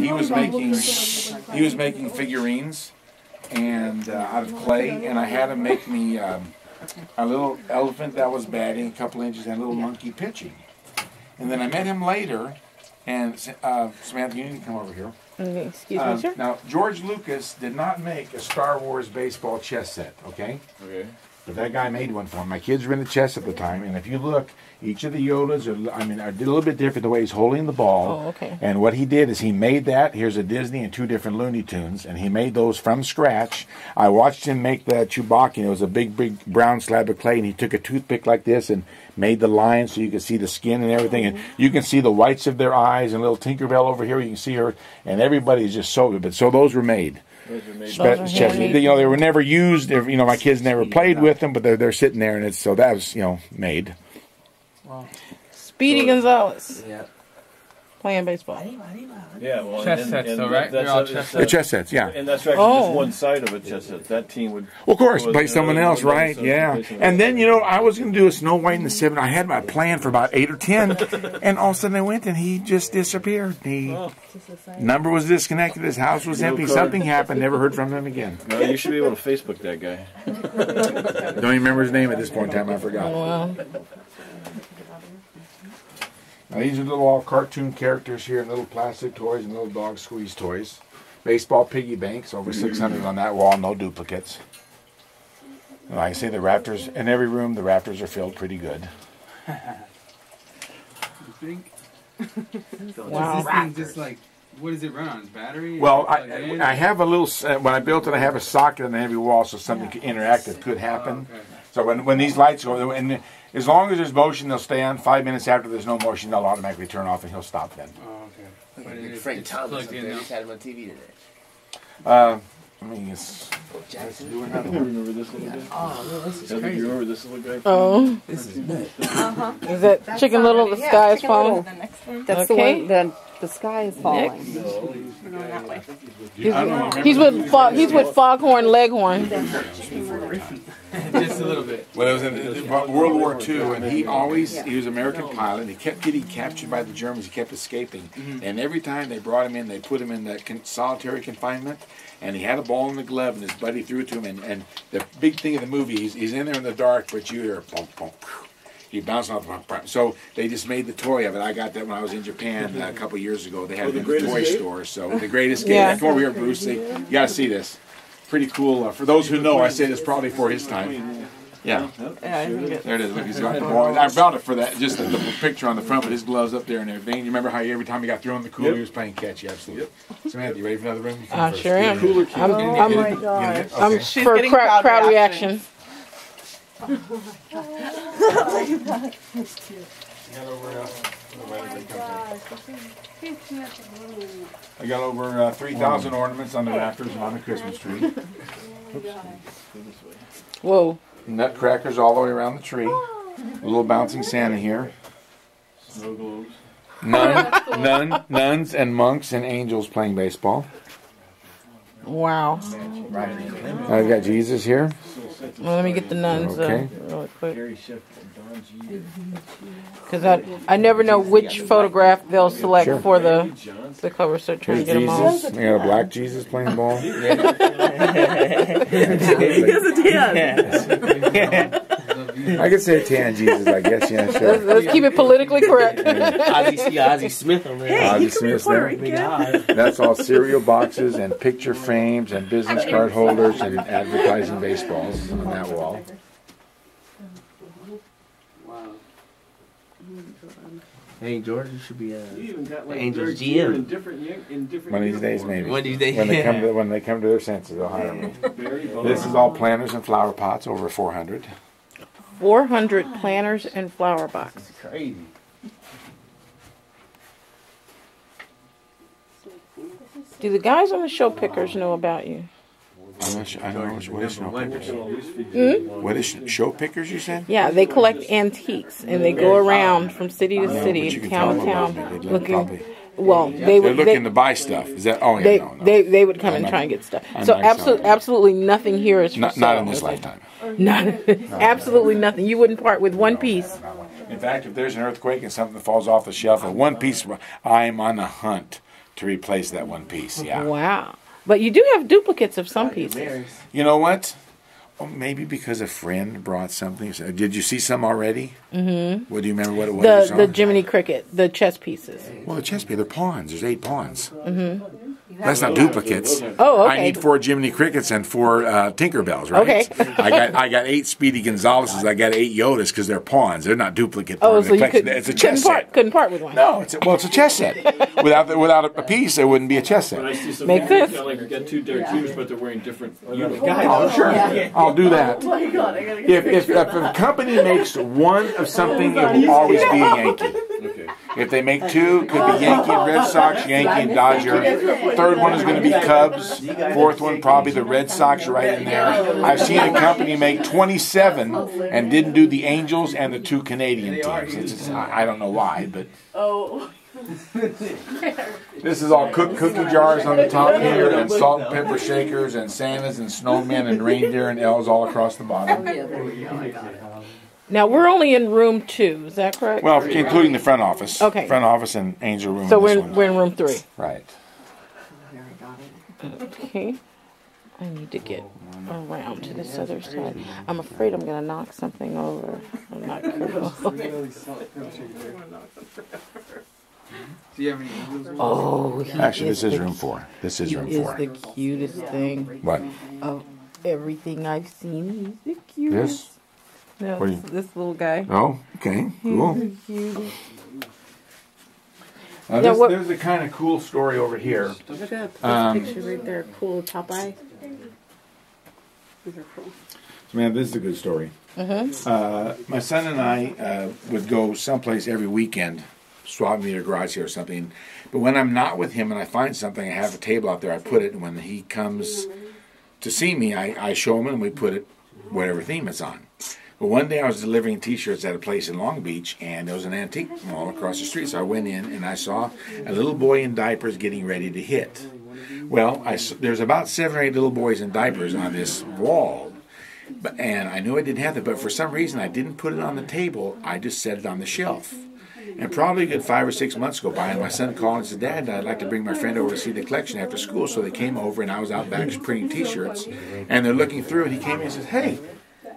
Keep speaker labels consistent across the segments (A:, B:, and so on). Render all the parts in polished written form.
A: and he was making figurines and out of clay, and I had him make me a little elephant that was batting a couple inches and a little monkey pitching. And then I met him later, and Samantha, you need to come over here.
B: Excuse me, sir.
A: Now, George Lucas did not make a Star Wars baseball chess set, okay?
C: Okay.
A: But that guy made one for him. My kids were into chess at the time, and if you look, each of the Yodas are a little bit different the way he's holding the ball.
B: Oh, okay.
A: And what he did is he made that. Here's a Disney and 2 different Looney Tunes, and he made those from scratch. I watched him make the Chewbacca, and it was a big brown slab of clay, and he took a toothpick like this and made the lines so you could see the skin and everything, and you can see the whites of their eyes, and little Tinkerbell over here, you can see her, and everybody is just so good. But so those were made. They were never used. My kids never played with them, but they're sitting there, and so that was made.
B: Wow. Speedy Gonzalez.
D: Yeah.
B: Playing baseball.
C: Yeah, well,
E: chess sets, though, right?
A: The chess sets, yeah.
C: And that's actually just one side of a chess set. That team would.
A: Well, of course, play someone else, right? Yeah. And then I was going to do a Snow White and the Seven. I had my plan for about 8 or 10, and all of a sudden I went and he just disappeared. Number was disconnected. His house was empty. Something happened. Never heard from him again.
C: No, you should be able to Facebook that guy.
A: Don't even remember his name at this point in time. I forgot.
B: Wow.
A: Now these are little all cartoon characters here, and little plastic toys and little dog squeeze toys. Baseball piggy banks, over 600 on that wall, no duplicates. Like I say, the rafters, in every room, the rafters are filled pretty good.
E: You think?
B: Wow.
E: This thing just like, what does it run on? Battery?
A: Well, I have a little, when I built it, I have a socket on the heavy wall so something interactive could happen.
E: Oh, okay.
A: So when these lights go, and as long as there's motion, they'll stay on. 5 minutes after there's no motion, they'll automatically turn off, and he'll stop then.
E: Oh, okay. But
D: Big Frank Thomas up there.
E: now.
D: Just had him on TV today.
A: I mean, let's do another
C: You
A: one.
C: remember this little guy?
D: Oh, no, this is
C: You
D: crazy.
C: remember this little guy?
B: Oh.
D: This is nuts.
B: Is that Chicken Little, the sky is falling?
F: That's
B: Okay.
F: the one. The sky is falling.
B: He's with Foghorn Leghorn.
E: Just a little bit.
A: Well, it was in World War II, and he was an American pilot. He kept getting captured by the Germans. He kept escaping. And every time they brought him in, they put him in that solitary confinement, and he had a ball in the glove, and his buddy threw it to him. And the big thing of the movie, he's in there in the dark, but you hear bump, bump, he bounced off. So they just made the toy of it. I got that when I was in Japan a couple years ago. They had it in the toy store. So the greatest game.
B: Yeah.
A: Come over here, Bruce. You got to see this. Pretty cool. For those who know, I say this probably for his time. Yeah. There it is. Look, he's got the ball. I brought it for that. Just the picture on the front with his gloves up there and everything. You remember how every time he got thrown in the cooler, he was playing catch? Absolutely. Samantha, you ready for another room?
B: I sure am.
A: Oh
F: my gosh.
B: I'm for crowd reaction.
A: I got over 3,000 ornaments on the rafters and on the Christmas tree.
B: Whoa.
A: Nutcrackers all the way around the tree. A little bouncing Santa here.
C: Snow globes.
A: Nuns and monks and angels playing baseball.
B: Wow.
A: I've got Jesus here.
B: Well, let me get the nuns
A: Okay.
B: really quick. Because I never know which photograph they'll select for the cover, so trying to get them all.
A: Jesus. We got a black Jesus playing ball.
F: He has a tan.
A: I could say tan Jesus, I guess. Yeah, sure.
B: Let's keep it politically correct.
D: Ozzy Smith on there.
A: Ozzy Smith's there. That's all cereal boxes and picture frames and business card holders and advertising baseballs on that wall.
D: Hey, George, you should be Angels GM.
A: One of these days, maybe.
D: One of these days,
A: when they come to their senses, they'll hire me. This is all planters and flower pots, over 400.
B: 400 planters and flower box.
D: Crazy.
B: Do the guys on the show pickers know about you?
A: I'm not sure. I don't know what is show pickers. What is show pickers? You said?
B: Yeah, they collect antiques and they go around from city to city, town to town, looking. Well,
A: they're looking to buy stuff. Is that? Oh yeah, no.
B: They would come and try and get stuff. So absolutely nothing here is for sale.
A: Not in this lifetime.
B: Absolutely nothing. You wouldn't part with one piece.
A: In fact, if there's an earthquake and something falls off the shelf, and one piece, I'm on a hunt to replace that one piece. Yeah.
B: Wow. But you do have duplicates of some pieces.
A: You know what? Oh, maybe because a friend brought something. So, did you see some already? Mm-hmm. What do you remember? What it was?
B: The Jiminy Cricket, the chess pieces.
A: Well, the chess piece, they're pawns. There's 8 pawns. Mm-hmm. That's not duplicates.
B: Oh, okay.
A: I need 4 Jiminy Crickets and 4 Tinkerbells, right?
B: Okay.
A: I got 8 Speedy Gonzaleses. I got 8 Yodas because they're pawns. They're not duplicate.
B: Oh,
A: part of
B: so
A: the
B: you
A: collection. It's a chess set.
B: couldn't part with one.
A: No, it's a chess set. Without a piece, there wouldn't be a chess
C: But I
A: set.
C: see some
B: Makes
C: people
B: sense.
C: like got 2 Derek Hughes, but they're wearing different uniforms.
A: Oh, sure. I'll do that. If a company makes one of something, it will always be a Yankee.
C: Okay.
A: If they make 2, it could be Yankee and Red Sox, Yankee and Dodger. Third one is going to be Cubs. Fourth one, probably the Red Sox right in there. I've seen a company make 27 and didn't do the Angels and the 2 Canadian teams. It's just, I don't know why, but...
F: Oh.
A: This is all cookie jars on the top here, and salt and pepper shakers, and Santas and snowmen and reindeer and elves all across the bottom.
B: Now, we're only in room 2, is that correct?
A: Well, including the front office.
B: Okay.
A: Front office and angel room.
B: So
A: in this
B: we're
A: one.
B: in room 3.
A: Right.
B: Okay. I need to get around to this other side. I'm afraid I'm going to knock something over. I'm not careful.
E: Do you have any angels?
B: Oh, he
A: Actually,
B: is
A: this is
B: the-
A: room 4. This is
B: He
A: room
B: is
A: 4.
B: the cutest thing
A: What?
B: of everything I've seen. He's the cutest.
A: This?
B: No,
A: What do you-
B: this little guy.
A: Oh, okay. Cool.
B: He's the cutest.
A: Now,
B: Now, what-
A: there's a kind of cool story over here.
F: Look at this picture right there. Cool Popeye. These are cool.
A: Man, this is a good story. My son and I would go someplace every weekend, swap meet or garage here or something. But when I'm not with him and I find something, I have a table out there, I put it, and when he comes to see me, I show him and we put it whatever theme it's on. But one day I was delivering T-shirts at a place in Long Beach, and there was an antique mall across the street. So I went in and I saw a little boy in diapers getting ready to hit. Well, there's about 7 or 8 little boys in diapers on this wall. And I knew I didn't have it, but for some reason I didn't put it on the table. I just set it on the shelf. And probably a good 5 or 6 months go by, and my son called and said, "Dad, I'd like to bring my friend over to see the collection after school." So they came over, and I was out back printing T-shirts. And they're looking through, and he came in and said, "Hey,"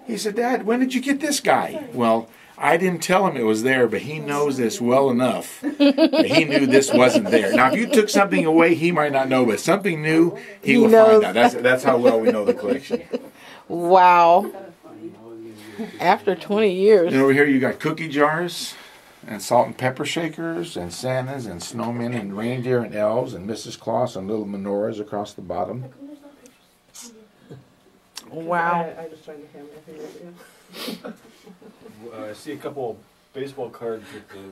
A: he said, "Dad, when did you get this guy?" Well, I didn't tell him it was there, but he knows this well enough that he knew this wasn't there. Now, if you took something away, he might not know, but something new, he will
B: knows.
A: find out. That's how well we know the collection.
B: Wow. After 20 years.
A: And over here you got cookie jars and salt and pepper shakers and Santas and snowmen and reindeer and elves and Mrs. Claus and little menorahs across the bottom.
B: Wow.
C: I see a couple baseball cards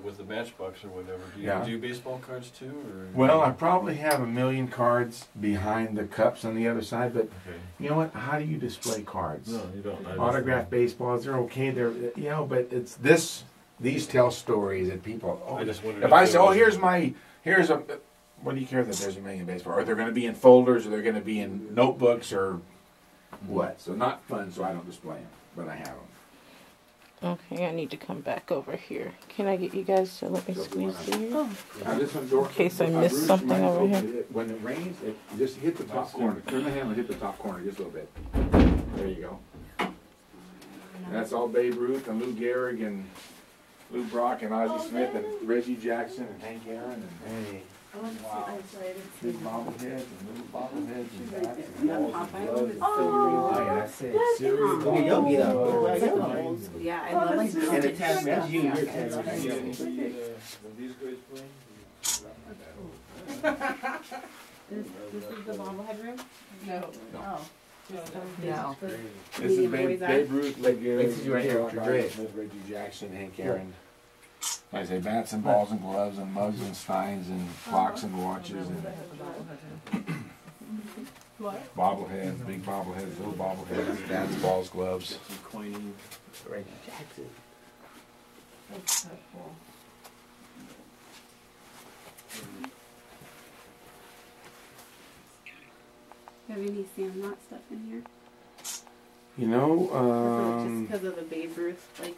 C: with the matchbox or whatever. Do you
A: Yeah.
C: do baseball cards too? Or?
A: Well, I probably have 1,000,000 cards behind the cups on the other side, but
C: Okay.
A: you know what? How do you display cards?
C: No, you don't.
A: Autographed baseballs, they're okay. They're, you know, but it's this. These tell stories that people. Oh,
C: I just wondered
A: if I
C: if
A: say,
C: there
A: "Oh,
C: was-
A: here's a," what do you care that there's 1,000,000 baseball? Or they're going to be in folders, or they're going to be in notebooks, or what? So not fun. So I don't display them, but I have them.
B: Okay, I need to come back over here. Can I get you guys to let me squeeze through here?
A: Now, this one door,
B: In case I
A: my
B: missed
A: roof
B: something
A: might
B: over
A: open
B: here.
A: it. When it rains, it just hit the top corner. Turn the handle, hit the top corner just a little bit. There you go. That's all Babe Ruth and Lou Gehrig and Lou Brock and Ozzie Smith and Reggie Jackson and Hank Aaron and big bobbleheads and little bobbleheads and bats and balls and gloves and figurines.
F: Yeah, I love like
D: And the tag match you and your tag match.
C: These guys playing?
F: This is the bobblehead room? No. Oh.
B: No.
A: This is Babe Ruth, Lou Gehrig,
D: This is right here,
A: Ozzie
D: Madrid.
A: Smith, Reggie Jackson, Hank Aaron. Like I say, bats and balls and gloves and mugs and steins and clocks and watches and bobbleheads, big bobbleheads, little bobbleheads, bats, balls, gloves.
C: Some coining.
D: Reggie Jackson.
B: That's so cool.
G: Have any Sandlot stuff in here?
A: You know,
G: Just because of the Babe Ruth, like.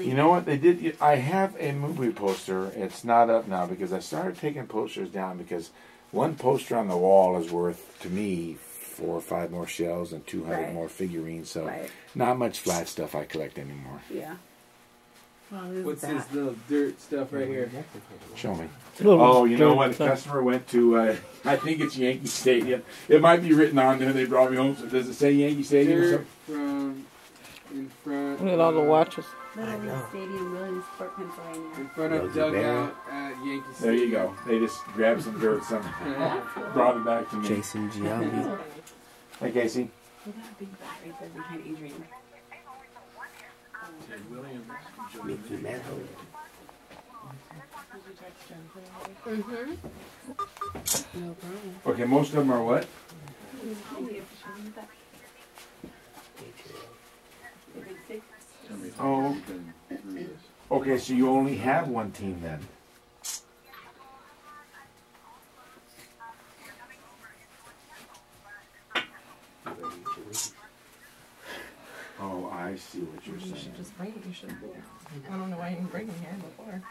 A: you know what they did? I have a movie poster. It's not up now because I started taking posters down because One poster on the wall is worth, to me, 4 or 5 more shells and 200
F: Right.
A: more figurines. So
F: Right.
A: not much flat stuff I collect anymore.
F: Yeah. Well, there's
E: What's
F: that.
E: this little dirt stuff right here?
A: Show me.
B: Little
A: Oh, you know what? A
B: dirt
A: customer went to, I think it's Yankee Stadium. It might be written on there. They brought me home. So does it say Yankee Stadium or
E: Dirt
A: something?
E: from in front.
B: Look at all the watches.
G: Little League Stadium, Williamsport, Pennsylvania.
E: In front of dugout at Yankee
A: There
E: Stadium.
A: you go. They just grabbed some dirt, some brought it back to me.
D: Jason Giambi.
A: Hey, Casey.
G: Look at that big bat right there behind Adrian.
C: Ted Williams.
D: Mickey Mantle.
F: Mm-hmm. No problem.
A: Okay, most of them are what? Oh. Okay, so you only have one team then. Oh, I see what you're
H: You
A: saying.
H: should just bring it. You should. I don't know why you didn't bring me here before.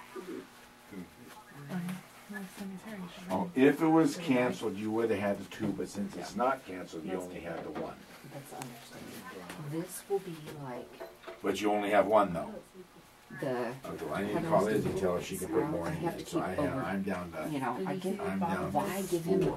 A: Oh, if it was canceled, you would have had the 2, but since it's not canceled, you only have the 1.
I: That's understandable. This will be like
A: But you only have 1 though.
I: the,
A: Okay, I need to call Izzy, tell her she can put more in
I: I have
A: it.
I: to
A: So
I: keep over.
A: I'm down to.
I: you know, I give,
A: I'm down.
I: why give him the